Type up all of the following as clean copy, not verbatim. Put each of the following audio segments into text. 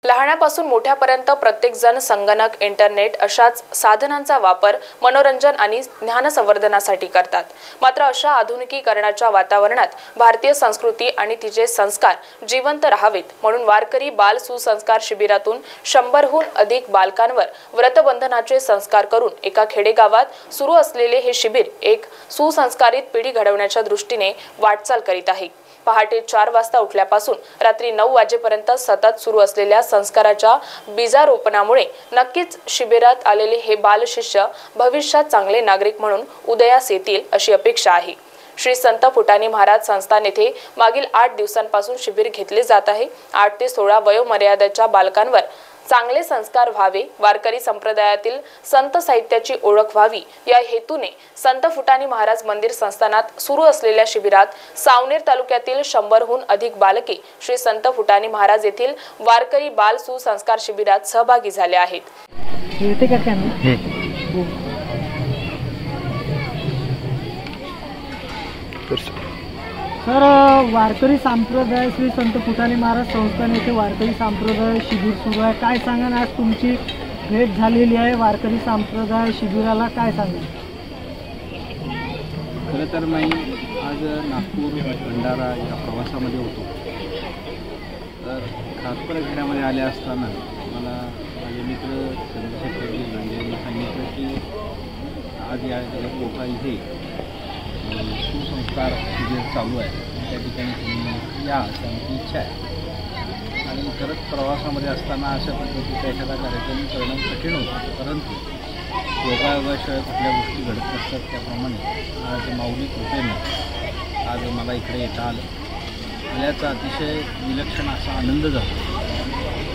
लहानापासून मोठ्यापर्यंत प्रत्येकजण संगणक, इंटरनेट अशाच साधनांचा वापर मनोरंजन आणि ज्ञान संवर्धनासाठी करतात। मात्र अशा आधुनिकीकरणाच्या वातावरणात भारतीय संस्कृती आणि तिचे संस्कार जिवंत राहावेत म्हणून वारकरी बाल सुसंस्कार शिबिरातून 100हून अधिक बालकांवर व्रतबंधनाचे संस्कार करून एका खेडेगावात सुरू असलेले हे शिबिर एक सुसंस्कारित पिढी घडवण्याच्या दृष्टीने वाटचाल करीत आहे। पहाटे 4 वाजता उठल्यापासून रात्री 9 वाजेपर्यंत सतत सुरू असलेल्या संस्काराच्या बीजारोपणामुळे नक्कीच शिबिरात आलेले हे बालशिष्य भविष्यात चांगले नागरिक म्हणून उदयास येतील अशी अपेक्षा आहे। श्री संत फुटाणी महाराज संस्थान येथे मागील 8 दिवसांपासून शिबिर घेतले जात आहे। 8 ते 16 वयोमर्यादेच्या बालकांवर चांगले संस्कार व्हावे, वारकरी संप्रदायातील संत साहित्याची ओळख व्हावी या हेतूने संत फुटाणी महाराज मंदिर संस्थानात सुरू असलेल्या शिबिरात सावनेर तालुक्यातील 100हून अधिक बालके श्री संत फुटाणी महाराज येथील वारकरी बाल सुसंस्कार शिबिरात सहभागी झाले आहेत। सर, वारकरी संप्रदाय श्री संत फुटाणी महाराज संस्थान येथे वारकरी संप्रदाय शिबिर सुरू आहे। काय सांगा, आज तुमची भेट झालेली आहे, वारकरी संप्रदाय शिबिराला काय सांगा? खरं तर मी आज नागपूर भंडारा या प्रवासामध्ये होतो, तर खासपर घेण्यामध्ये आले असताना मला माझे मित्र चंद्रशेखर यांनी सांगितलं की आज या कोटा इथे सुसंस्कार शिबिर चालू आहे, त्या ठिकाणी तुम्ही या अशी आमची इच्छा आहे। आणि खरंच प्रवासामध्ये असताना अशा पद्धतीचा एखादा कार्यक्रम करणं कठीण होतं, परंतु योगायोगाशिवाय कुठल्या गोष्टी घडत नसतात, त्याप्रमाणे आज माऊली कृपेने आज मला इकडे येता आल्याचा अतिशय विलक्षण असा आनंद झाला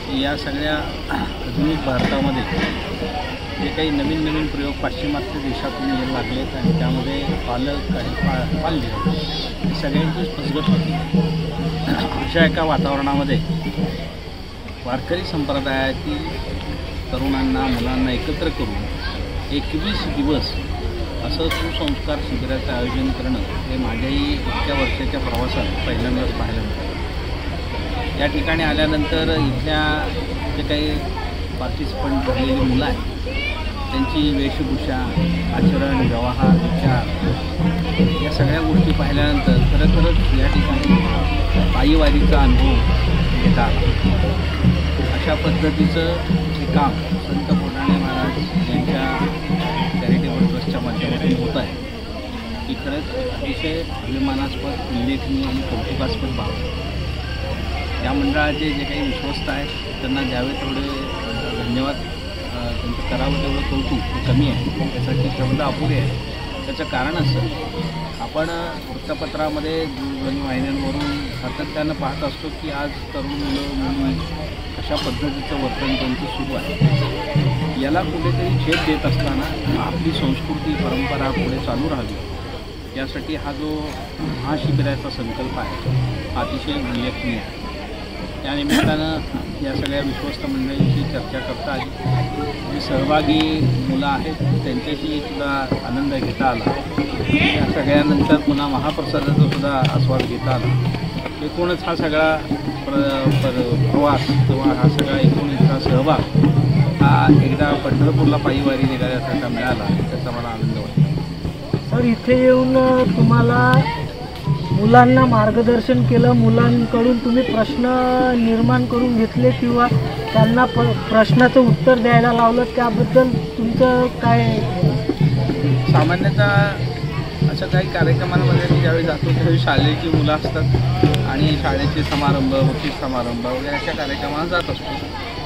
की या सगळ्या आधुनिक भारतामध्ये जे काही नवीन नवीन प्रयोग पाश्चिमात्य देशातून येऊ लागलेत आणि त्यामध्ये पालक आणि पाल्य हे सगळ्यांचीच फसगत होती। अशा एका वातावरणामध्ये वारकरी संप्रदायातील तरुणांना मुलांना एकत्र करून 21 दिवस असं सुसंस्कार शिबिराचं आयोजन करणं हे माझ्याही इतक्या वर्षाच्या प्रवासात पहिल्यांदाच पाहायला मिळालं। या ठिकाणी आल्यानंतर इथल्या जे काही पार्टिसिपंट झालेली मुलं आहेत त्यांची वेशभूषा, आचरण, व्यवहार, विचार या सगळ्या गोष्टी पाहिल्यानंतर खरंच या ठिकाणी पायीवारीचा अनुभव घेता आला। अशा पद्धतीचं हे काम संत फुटाणी महाराज यांच्या चॅरिटेबल ट्रस्टच्या माध्यमातून होत आहे की खरंच अतिशय अभिमानास्पद, उल्लेखनीय आणि कौतुकास्पद बाब। या मंडळाचे जे काही विश्वस्त आहेत त्यांना द्यावे तेवढे धन्यवाद, त्यांचं करावं तेवढं कौतुक कमी आहे, त्यासाठी शब्द अपुरे आहे। त्याचं कारण असं आपण वृत्तपत्रामध्ये, दूरध्वनी वाहिन्यांवरून सातत्यानं पाहत असतो की आज तरुण मुलं मुली अशा पद्धतीचं वर्तन त्यांचं सुरू आहे। याला कुठेतरी छेद देत असताना आपली संस्कृती परंपरा पुढे चालू राहावी यासाठी हा जो महाशिबिराचा संकल्प आहे हा अतिशय उल्लेखनीय आहे। त्यानिमित्तानं या सगळ्या विश्वस्त मंडळींची चर्चा करता आली, जी सहभागी मुलं आहेत त्यांच्याशी सुद्धा आनंद घेता आला। या सगळ्यानंतर पुन्हा महाप्रसादाचा सुद्धा आस्वाद घेता आला। एकूणच हा सगळा प्रवास किंवा हा सगळा एकूण इथला सहभाग हा एकदा पंढरपूरला पायीवारी निघाल्यासारखा मिळाला, त्याचा मला आनंद वाटतो। सर, इथे येऊन तुम्हाला मुलांना मार्गदर्शन केलं, मुलांकडून तुम्ही प्रश्न निर्माण करून घेतले किंवा त्यांना प्रश्नाचं उत्तर द्यायला लावलं, त्याबद्दल तुमचं काय? सामान्यतः अशा काही कार्यक्रमांमध्ये मी ज्यावेळी जातो त्यावेळी शाळेची मुलं असतात आणि शाळेचे समारंभ, बक्षीस समारंभ वगैरे अशा कार्यक्रमांना जात असतो,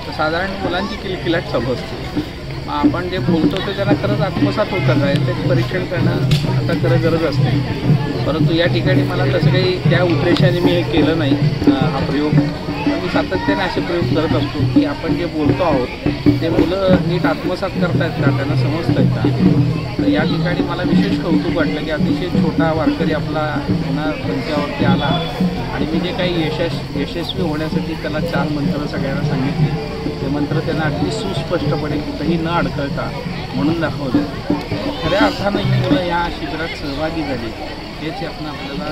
तर साधारण मुलांची किलकिलाट चालू असते। मग आपण जे बोलतो ते त्यांना खरंच आत्मसात होतं काय त्याचं परीक्षण करणं आता खरं गरज असते। परंतु या ठिकाणी मला तसं काही त्या उद्देशाने मी हे केलं नाही हा प्रयोग। मी सातत्याने असे प्रयोग करत असतो की आपण जे बोलतो आहोत ते मुलं नीट आत्मसात करतायत का, त्यांना समजत आहेत का। तर या ठिकाणी मला विशेष कौतुक वाटलं की अतिशय छोटा वारकरी आपला पुन्हा मंचावरती आला आणि मी जे काही यशस्वी होण्यासाठी त्याला 4 मंत्र सगळ्यांना सांगितले, ते मंत्र त्यांना अगदी सुस्पष्टपणे कुठेही न अडकळता म्हणून दाखवले। खऱ्या अर्थानं ही मुलं या शिबिरात सहभागी झाली हेच आपण आपल्याला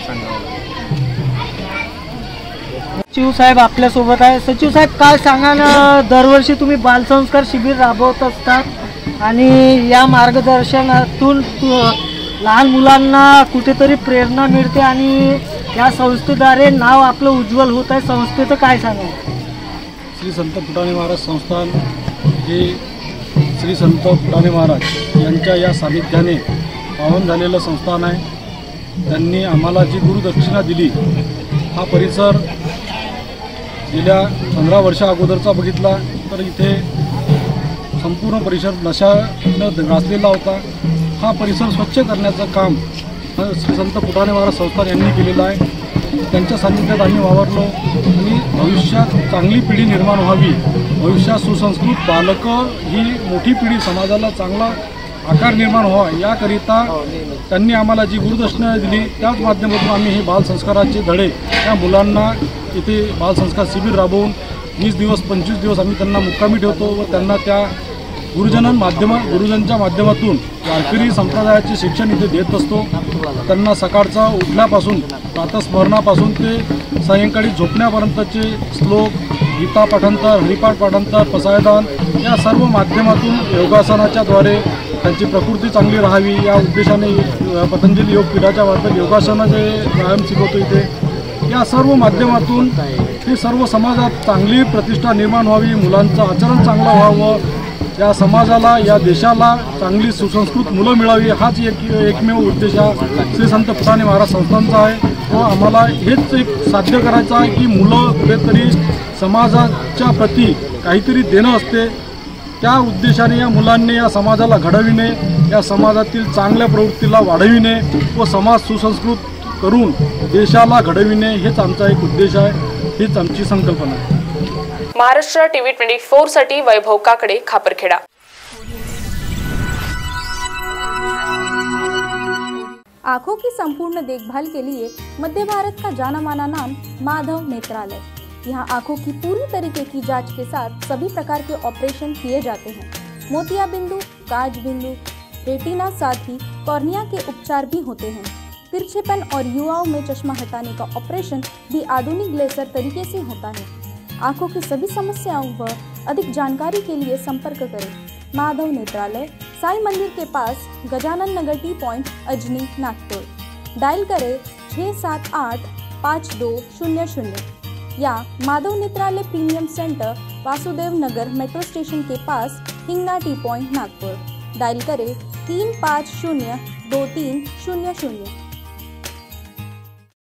सांगावं लागेल। सचिव साहेब आपल्यासोबत आहे. सचिव साहेब, काय सांगा ना, दरवर्षी तुम्ही बालसंस्कार शिबिर राबवत असतात आणि या मार्गदर्शनातून लहान मुलांना कुठेतरी प्रेरणा मिळते आणि या संस्थेद्वारे नाव आपलं उज्ज्वल होत आहे. संस्थेचं काय सांगा? श्री संत फुटाणे महाराज संस्थान हे श्री संत फुटाणे महाराज यांच्या या सानिध्याने पावन झालेलं संस्थान आहे. त्यांनी आम्हाला जी गुरुदक्षिणा दिली, हा परिसर गेल्या 15 वर्षा अगोदरचा बघितला तर इथे संपूर्ण परिसर नशानं ग्रासलेला होता. हा परिसर स्वच्छ करण्याचं काम श्री संत फुटाणे महाराज संस्थान यांनी केलेलं आहे. त्यांच्या सानिध्यात आम्ही वावरलो आणि भविष्यात चांगली पिढी निर्माण व्हावी, भविष्यात सुसंस्कृत बालकं ही मोठी पिढी समाजाला चांगला आकार निर्माण व्हावा, याकरिता त्यांनी आम्हाला जी गुरुदक्षिणा दिली त्याच माध्यमातून आम्ही हे बालसंस्काराचे धडे त्या मुलांना इथे बालसंस्कार शिबिर राबवून 20 दिवस 25 दिवस आम्ही त्यांना मुक्कामी ठेवतो व त्यांना त्या गुरुजनच्या माध्यमातून वारकरी संप्रदायाचे शिक्षण इथे देत असतो. त्यांना सकाळचा उठल्यापासून प्रातस्मरणापासून ते सायंकाळी झोपण्यापर्यंतचे श्लोक, गीता पाठांतर, हरिपाठ पाठांतर, पसायदान या सर्व माध्यमातून योगासनाच्या द्वारे त्यांची प्रकृती चांगली राहावी या उद्देशाने पतंजली योग पीठाच्या मार्फत योगासनं जे व्यायाम शिकवतो इथे, या सर्व माध्यमातून हे सर्व समाजात चांगली प्रतिष्ठा निर्माण व्हावी, मुलांचं आचरण चांगलं व्हावं, या समाजाला या देशाला चांगली सुसंस्कृत मुलं मिळावी, हाच एकमेव उद्देश श्री संत फुटाणे महाराज संस्थांचा आहे. व आम्हाला हेच एक साध्य करायचं आहे की मुलं कुठेतरी समाजाच्या प्रती काहीतरी देणं असते, त्या उद्देशाने या मुलांनी या समाजाला घडविणे, या समाजातील चांगल्या प्रवृत्तीला वाढविणे व समाज सुसंस्कृत करून देशाला घडविणे हेच आमचा एक उद्देश आहे, हीच आमची संकल्पना आहे. महाराष्ट्र टीव्ही 24 साठी वैभव काकडे, खापरखेडा. आंखों की संपूर्ण देखभाल के लिए मध्य भारत का जाना माना नाम माधव नेत्रालय. यहाँ आंखों की पूरी तरीके की जांच के साथ सभी प्रकार के ऑपरेशन किए जाते हैं. मोतिया बिंदु, काज बिंदु, रेटिना, साथ ही कॉर्निया के उपचार भी होते हैं. तिरछेपन और युवाओं में चश्मा हटाने का ऑपरेशन भी आधुनिक लेजर तरीके से होता है. आंखों की सभी समस्याओं व अधिक जानकारी के लिए संपर्क करें. माधव नेत्रालय, साई मंदिर के पास, Gajanan Nagar T point, Ajni, Nagpur. Dial करें 6785200 या Madhav Netralaya premium centre, Vasudev Nagar metro station के पास, Hingna T point, Nagpur. Dial करें 3502300.